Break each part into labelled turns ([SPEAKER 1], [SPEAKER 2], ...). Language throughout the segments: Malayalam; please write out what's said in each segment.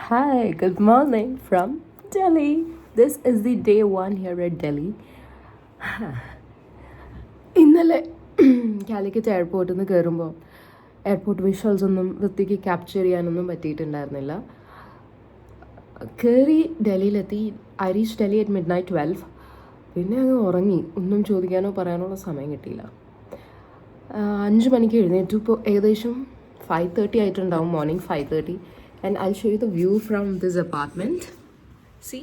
[SPEAKER 1] Hi, good morning from Delhi. This is the day one here at Delhi. ഇന്നലെ കാലിക്കറ്റ് എയർപോർട്ടിൽ നിന്ന് കയറുമ്പോൾ എയർപോർട്ട് വിഷ്വൽസ് ഒന്നും വൃത്തിക്ക് ക്യാപ്ചർ ചെയ്യാനൊന്നും പറ്റിയിട്ടുണ്ടായിരുന്നില്ല. കയറി ഡൽഹിയിലെത്തി. I reach Delhi at midnight 12. പിന്നെ അങ്ങ് ഉറങ്ങി. ഒന്നും ചോദിക്കാനോ പറയാനുള്ള സമയം കിട്ടിയില്ല. 5 മണിക്ക് എഴുന്നേറ്റു. ഇപ്പോൾ ഏകദേശം 5:30 ആയിട്ടുണ്ടാവും, morning 5:30. And I'll show you the view from this apartment. See?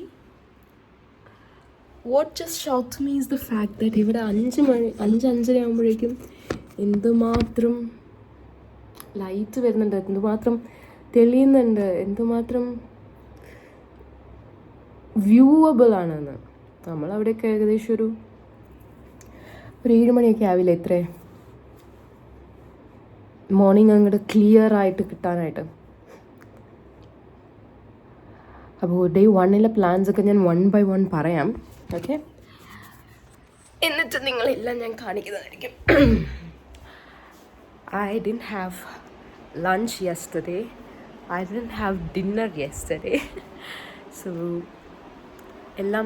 [SPEAKER 1] What just shocked me is the fact that ഇവിടെ 5:05 ആകുമ്പോഴേക്കും എന്തുമാത്രം ലൈറ്റ് വരുന്നുണ്ട്, എന്തുമാത്രം തെളിയുന്നുണ്ട്, എന്തുമാത്രം വ്യൂവബിൾ ആണെന്ന്. നമ്മളവിടെയൊക്കെ ഏകദേശം ഒരു 7 മണിയൊക്കെ ആവില്ല ഇത്രേ മോർണിംഗ് അങ്ങോട്ട് ക്ലിയർ ആയിട്ട് കിട്ടാനായിട്ട്. അപ്പോൾ ഡേ 1 പ്ലാൻസൊക്കെ ഞാൻ 1 by 1 പറയാം. ഓക്കെ, എന്നിട്ട് നിങ്ങളെല്ലാം ഞാൻ കാണിക്കുന്നതായിരിക്കും. I didn't have lunch yesterday. I didn't have dinner yesterday. So എല്ലാം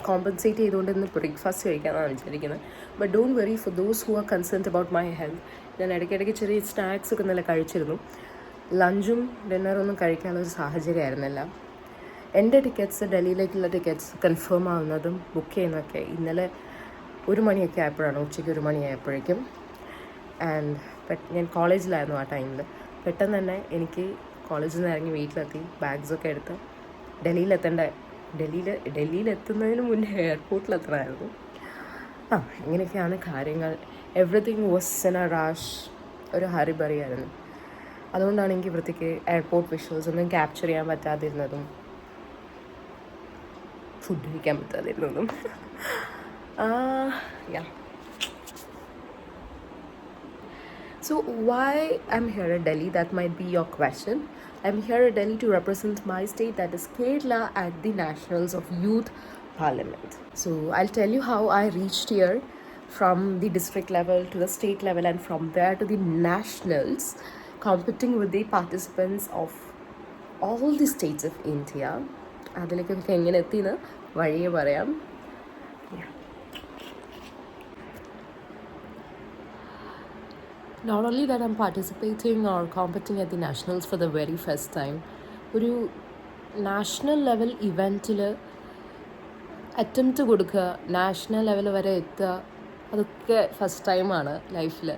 [SPEAKER 1] കോമ്പൻസേറ്റ് ചെയ്തുകൊണ്ട് ഇന്ന് ബ്രേക്ക്ഫാസ്റ്റ് കഴിക്കാമെന്നാണ് വിചാരിക്കുന്നത്. But don't worry for those who are concerned about my health. ഞാൻ ഇടയ്ക്കിടയ്ക്ക് ചെറിയ സ്നാക്സ് ഒക്കെ നല്ല കഴിച്ചിരുന്നു. ലഞ്ചും ഡിന്നറൊന്നും കഴിക്കാനുള്ളൊരു സാഹചര്യമായിരുന്നില്ല. എൻ്റെ ടിക്കറ്റ്സ്, ഡൽഹിയിലേക്കുള്ള ടിക്കറ്റ്സ് കൺഫേം ആവുന്നതും ബുക്ക് ചെയ്യുന്നതൊക്കെ ഇന്നലെ 1 മണിയൊക്കെ ആയപ്പോഴാണ്, ഉച്ചയ്ക്ക് 1 മണിയായപ്പോഴേക്കും. ആൻഡ് ഞാൻ കോളേജിലായിരുന്നു ആ ടൈമിൽ. പെട്ടെന്ന് തന്നെ എനിക്ക് കോളേജിൽ നിന്ന് ഇറങ്ങി വീട്ടിലെത്തി ബാഗ്സൊക്കെ എടുത്ത് ഡൽഹിയിലെത്തുന്നതിന് മുന്നേ എയർപോർട്ടിലെത്തണമായിരുന്നു. ഇങ്ങനെയൊക്കെയാണ് കാര്യങ്ങൾ. Everything was in A rush, ഒരു ഹറിബറിയായിരുന്നു. അതുകൊണ്ടാണ് എനിക്ക് വൃത്തിക്ക് എയർപോർട്ട് വിഷ്വൽസ് ഒന്നും ക്യാപ്ചർ ചെയ്യാൻ പറ്റാതിരുന്നതും ഫുഡ് കഴിക്കാൻ പറ്റാതിരുന്നതും. So why I'm here at Delhi, that might be your question. I'm here at Delhi to represent my state, that is Kerala, at the Nationals of Youth Parliament. So I'll tell you how I reached here from the district level to the state level, and from there to the nationals, competing with the participants of all the states of India. അതിലേക്കൊക്കെ എങ്ങനെ എത്തിയെന്ന് വഴിയെ പറയാം. Not only that I'm participating or competing at the nationals for the very first time. ഒരു നാഷണൽ ലെവൽ ഇവൻറ്റിൽ അറ്റംപ്റ്റ് കൊടുക്കുക, നാഷണൽ ലെവൽ വരെ എത്തുക, അതൊക്കെ ഫസ്റ്റ് ടൈമാണ് ലൈഫിൽ.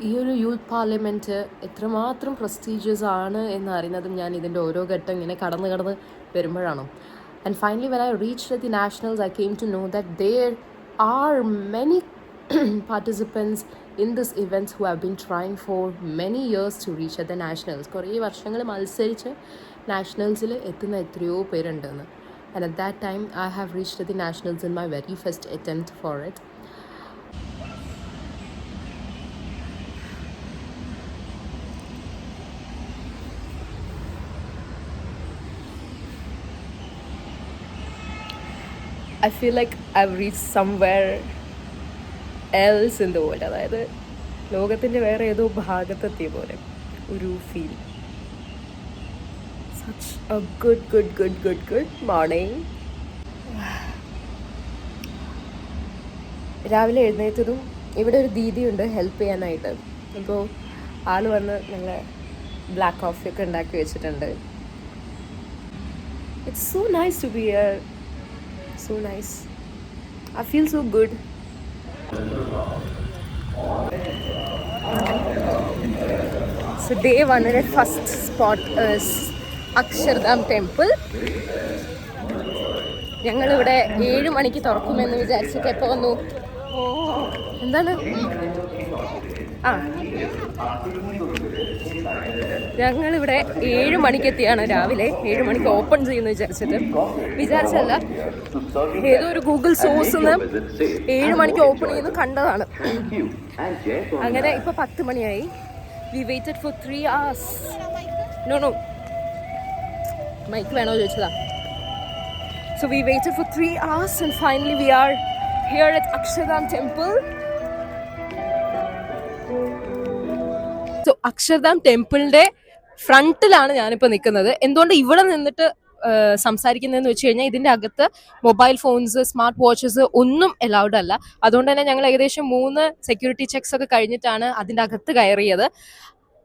[SPEAKER 1] ഈ ഒരു യൂത്ത് പാർലമെൻറ്റ് എത്രമാത്രം പ്രസ്റ്റീജിയസ് ആണ് എന്ന് അറിയുന്നതും ഞാൻ ഇതിൻ്റെ ഓരോ ഘട്ടം ഇങ്ങനെ കടന്ന് വരുമ്പോഴാണ്. And finally when I reached at the nationals, I came to know that there are many participants in this event who have been trying for many years to reach at the nationals. കുറേ വർഷങ്ങൾ മത്സരിച്ച് നാഷണൽസിൽ എത്തുന്ന എത്രയോ പേരുണ്ടെന്ന്. And at that time I have reached at the nationals in my very first attempt for it. I feel like I've reached somewhere else in the world. അതായത് ലോകത്തിൻ്റെ വേറെ ഏതോ ഭാഗത്തെത്തിയ പോലെ ഒരു feel. Such a good morning. രാവിലെ എഴുന്നേറ്റതും ഇവിടെ ഒരു ദീദിയുണ്ട് ഹെൽപ്പ് ചെയ്യാനായിട്ട്. അപ്പോൾ ആൾ വന്ന് ഞങ്ങൾ ബ്ലാക്ക് കോഫിയൊക്കെ ഉണ്ടാക്കി വെച്ചിട്ടുണ്ട്. It's so nice to be here. So nice. I feel so good. So day 1 first spot is Akshardham Temple. ഞങ്ങളിവിടെ 7 മണിക്ക് തുറക്കുമെന്ന് വിചാരിച്ചിട്ട് എപ്പോൾ വന്നു? എന്താണ്? ഞങ്ങളിവിടെ 7 മണിക്കെത്തിയാണ്. രാവിലെ 7 മണിക്ക് ഓപ്പൺ ചെയ്യുമെന്ന് വിചാരിച്ചല്ല, ഏതോ ഒരു ഗൂഗിൾ സോഴ്സിന്ന് 7 മണിക്ക് ഓപ്പൺ ചെയ്യുന്നു കണ്ടതാണ്. അങ്ങനെ ഇപ്പോൾ 10 മണിയായി. We waited for 3 hours. No mike വേണോ ചോദിച്ചതാ. So we waited for 3 hours and finally we are here at Akshardham Temple. So Akshardham Temple ഫ്രണ്ടിലാണ് ഞാനിപ്പോൾ നിൽക്കുന്നത്. എന്തുകൊണ്ട് ഇവിടെ നിന്നിട്ട് സംസാരിക്കുന്നതെന്ന് വെച്ച് കഴിഞ്ഞാൽ ഇതിൻ്റെ അകത്ത് മൊബൈൽ ഫോൺസ്, സ്മാർട്ട് വാച്ചസ് ഒന്നും അലൗഡ് അല്ല. അതുകൊണ്ട് തന്നെ ഞങ്ങൾ ഏകദേശം 3 സെക്യൂരിറ്റി ചെക്സ് ഒക്കെ കഴിഞ്ഞിട്ടാണ് അതിൻ്റെ അകത്ത് കയറിയത്.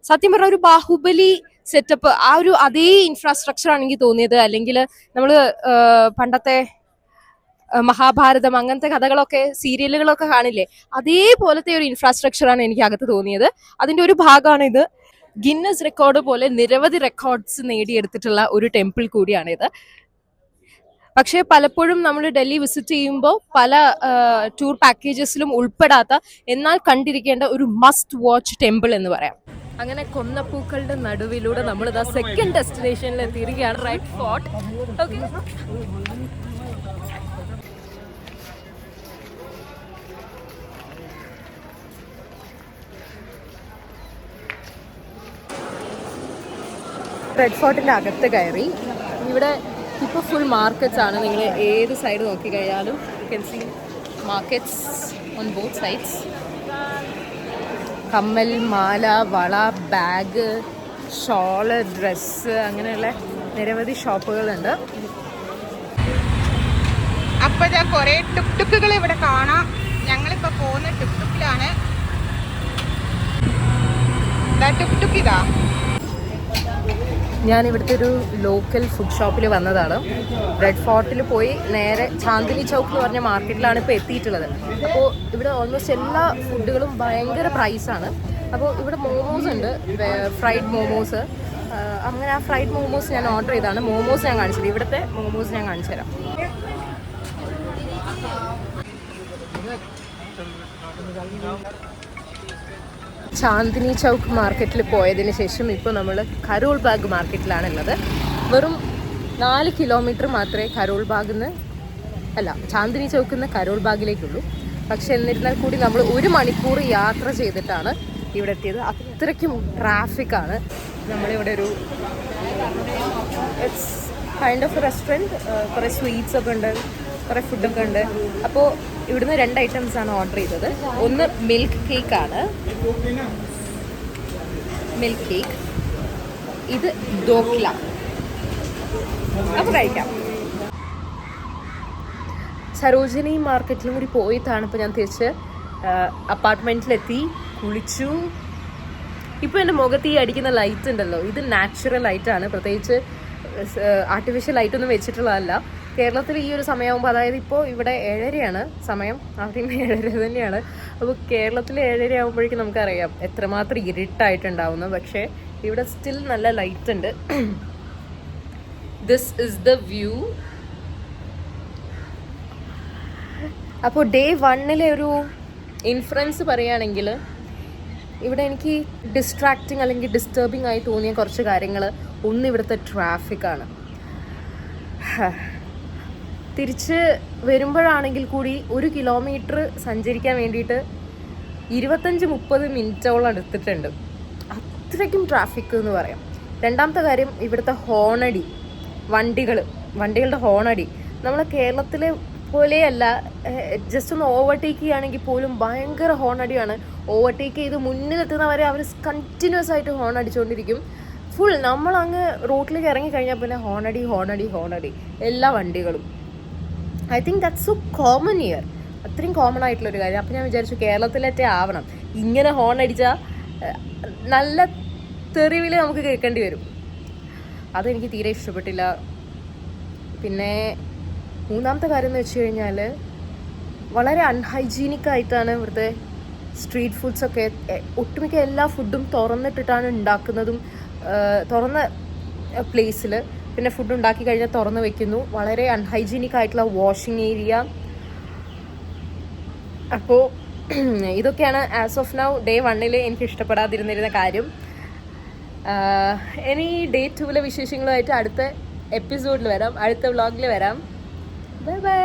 [SPEAKER 1] സത്യം പറഞ്ഞ ഒരു ബാഹുബലി സെറ്റപ്പ്, ആ ഒരു അതേ ഇൻഫ്രാസ്ട്രക്ചർ ആണ് എനിക്ക് തോന്നിയത്. അല്ലെങ്കിൽ നമ്മൾ പണ്ടത്തെ മഹാഭാരതം അങ്ങനത്തെ കഥകളൊക്കെ, സീരിയലുകളൊക്കെ കാണില്ലേ, അതേപോലത്തെ ഒരു ഇൻഫ്രാസ്ട്രക്ചറാണ് എനിക്ക് അകത്ത് തോന്നിയത്. അതിൻ്റെ ഒരു ഭാഗമാണ് ഇത്. ഗിന്നസ് റെക്കോർഡ് പോലെ നിരവധി റെക്കോർഡ്സ് നേടിയെടുത്തിട്ടുള്ള ഒരു ടെമ്പിൾ കൂടിയാണിത്. പക്ഷേ പലപ്പോഴും നമ്മൾ ഡൽഹി വിസിറ്റ് ചെയ്യുമ്പോൾ പല ടൂർ പാക്കേജസിലും ഉൾപ്പെടാത്ത, എന്നാൽ കണ്ടിരിക്കേണ്ട ഒരു മസ്റ്റ് വാച്ച് ടെമ്പിൾ എന്ന് പറയാം. അങ്ങനെ കൊന്നപ്പൂക്കളുടെ നടുവിലൂടെ നമ്മൾ ഇതാ സെക്കൻഡ് ഡെസ്റ്റിനേഷനിൽ എത്തിയിരിക്കുകയാണ്, റെഡ് ഫോർട്ട്. ഓക്കെ, റെഡ് ഫോർട്ടിൻ്റെ അകത്ത് കയറി. ഇവിടെ ഇപ്പോൾ ഫുൾ മാർക്കറ്റ്സ് ആണ്. നിങ്ങൾ ഏത് സൈഡ് നോക്കിക്കഴിഞ്ഞാലും you can see markets on both sides. കമ്മൽ, മാല, വള, ബാഗ്, ഷോള്, ഡ്രസ്സ്, അങ്ങനെയുള്ള നിരവധി ഷോപ്പുകളുണ്ട്.
[SPEAKER 2] അപ്പോൾ ഞാൻ കുറേ ടുക്ടുക്കുകൾ ഇവിടെ കാണാം. ഞങ്ങളിപ്പോൾ പോകുന്ന ടുക്ടുക്കിലാണ്. ടുക്ടുക്ക് ഇതാ.
[SPEAKER 1] ഞാൻ ഇവിടുത്തെ ഒരു ലോക്കൽ ഫുഡ് ഷോപ്പിൽ വന്നതാണ്. റെഡ് ഫോർട്ടിൽ പോയി നേരെ ചാന്ദിനി ചൗക്ക് എന്ന് പറഞ്ഞ മാർക്കറ്റിലാണ് ഇപ്പോൾ എത്തിയിട്ടുള്ളത്. അപ്പോൾ ഇവിടെ ഓൾമോസ്റ്റ് എല്ലാ ഫുഡുകളും ഭയങ്കര പ്രൈസാണ്. അപ്പോൾ ഇവിടെ മോമോസ് ഉണ്ട്, ഫ്രൈഡ് മോമോസ്. അങ്ങനെ ആ ഫ്രൈഡ് മോമോസ് ഞാൻ ഓർഡർ ചെയ്താണ്. മോമോസ് ഞാൻ കാണിച്ചത്, ഇവിടുത്തെ മോമോസ് ഞാൻ കാണിച്ചു തരാം. ചാന്ദിനി ചൗക്ക് മാർക്കറ്റിൽ പോയതിന് ശേഷം ഇപ്പോൾ നമ്മൾ കരോൾ ബാഗ് മാർക്കറ്റിലാണ് ഉള്ളത്. വെറും 4 കിലോമീറ്റർ മാത്രമേ കരോൾ ബാഗിൽ നിന്ന് ചാന്ദിനി ചൗക്കിൽ നിന്ന് കരോൾ ബാഗിലേക്കുള്ളൂ. പക്ഷെ എന്നിരുന്നാൽ കൂടി നമ്മൾ 1 മണിക്കൂർ യാത്ര ചെയ്തിട്ടാണ് ഇവിടെ എത്തിയത്. അത്രയ്ക്കും ട്രാഫിക്കാണ്. നമ്മളിവിടെ ഒരു ഇറ്റ്സ് കൈൻഡ് ഓഫ് റെസ്റ്റോറൻറ്റ്. കുറേ സ്വീറ്റ്സ് ഒക്കെ ഉണ്ട്, കുറേ ഫുഡൊക്കെ ഉണ്ട്. അപ്പോൾ ഇവിടുന്ന് 2 ഐറ്റംസാണ് ഓർഡർ ചെയ്തത്. ഒന്ന് മിൽക്ക് കേക്കാണ്, മിൽക്ക് കേക്ക്. ഇത് ഡോക്ല. അപ്പോൾ കഴിക്കാം. സരോജിനി മാർക്കറ്റിലും കൂടി പോയിട്ടാണ് ഇപ്പോൾ ഞാൻ തിരിച്ച് അപ്പാർട്ട്മെൻറ്റിലെത്തി, കുളിച്ചു. ഇപ്പോൾ എൻ്റെ മുഖത്ത് ഈ അടിക്കുന്ന ലൈറ്റ് ഉണ്ടല്ലോ, ഇത് നാച്ചുറൽ ലൈറ്റാണ്. പ്രത്യേകിച്ച് ആർട്ടിഫിഷ്യൽ ലൈറ്റൊന്നും വെച്ചിട്ടുള്ളതല്ല. കേരളത്തിൽ ഈ ഒരു സമയമാകുമ്പോൾ, അതായത് ഇപ്പോൾ ഇവിടെ 7:30 സമയം, അവിടെയും 7:30 തന്നെയാണ്. അപ്പോൾ കേരളത്തിൽ 7:30 ആകുമ്പോഴേക്കും നമുക്കറിയാം എത്രമാത്രം ഇരുട്ടായിട്ടുണ്ടാവുന്നത്. പക്ഷേ ഇവിടെ സ്റ്റിൽ നല്ല ലൈറ്റ് ഉണ്ട്. This is the view. അപ്പോൾ ഡേ 1 ഒരു ഇൻഫ്ലുവൻസ് പറയുകയാണെങ്കിൽ, ഇവിടെ എനിക്ക് ഡിസ്ട്രാക്റ്റിംഗ് അല്ലെങ്കിൽ ഡിസ്റ്റർബിംഗ് ആയി തോന്നിയ കുറച്ച് കാര്യങ്ങൾ. ഒന്ന്, ഇവിടുത്തെ ട്രാഫിക്കാണ്. തിരിച്ച് വരുമ്പോഴാണെങ്കിൽ കൂടി 1 കിലോമീറ്റർ സഞ്ചരിക്കാൻ വേണ്ടിയിട്ട് 25-30 മിനിറ്റോളം എടുത്തിട്ടുണ്ട്. അത്രയ്ക്കും ട്രാഫിക് എന്ന് പറയാം. രണ്ടാമത്തെ കാര്യം, ഇവിടുത്തെ ഹോണടി, വണ്ടികളുടെ ഹോണടി. നമ്മളെ കേരളത്തിലെ പോലെയല്ല. ജസ്റ്റ് ഒന്ന് ഓവർടേക്ക് ചെയ്യുകയാണെങ്കിൽ പോലും ഭയങ്കര ഹോണടിയാണ്. ഓവർടേക്ക് ചെയ്ത് മുന്നിലെത്തുന്നവരെ അവർ കണ്ടിന്യൂസ് ആയിട്ട് ഹോൺ അടിച്ചുകൊണ്ടിരിക്കും. ഫുൾ നമ്മളങ്ങ് റോട്ടിലേക്ക് ഇറങ്ങിക്കഴിഞ്ഞാൽ പിന്നെ ഹോണടി എല്ലാ വണ്ടികളും. I think that's so common year. അത്രയും കോമൺ ആയിട്ടുള്ളൊരു കാര്യം. അപ്പോൾ ഞാൻ വിചാരിച്ചു കേരളത്തിലേറ്റേ ആവണം. ഇങ്ങനെ ഹോൺ അടിച്ചാൽ നല്ല തെറിവിൽ നമുക്ക് കേൾക്കേണ്ടി വരും. അതെനിക്ക് തീരെ ഇഷ്ടപ്പെട്ടില്ല. പിന്നെ മൂന്നാമത്തെ കാര്യം എന്ന് വെച്ച് കഴിഞ്ഞാൽ, വളരെ അൺഹൈജീനിക് ആയിട്ടാണ് ഇവിടുത്തെ സ്ട്രീറ്റ് ഫുഡ്സൊക്കെ. ഒട്ടുമിക്ക എല്ലാ ഫുഡും തുറന്നിട്ടിട്ടാണ് ഉണ്ടാക്കുന്നതും. തുറന്ന പ്ലേസിൽ പിന്നെ ഫുഡ് ഉണ്ടാക്കി കഴിഞ്ഞാൽ തുറന്ന് വെക്കുന്നു. വളരെ അൺഹൈജീനിക് ആയിട്ടുള്ള വാഷിംഗ് ഏരിയ. അപ്പോൾ ഇതൊക്കെയാണ് ആസ് ഓഫ് നൗ ഡേ 1 എനിക്ക് ഇഷ്ടപ്പെടാതിരുന്നിരുന്ന കാര്യം. ഇനി ഡേ 2 വിശേഷങ്ങളുമായിട്ട് അടുത്ത എപ്പിസോഡിൽ വരാം, അടുത്ത വ്ളോഗിൽ വരാം. Bye bye.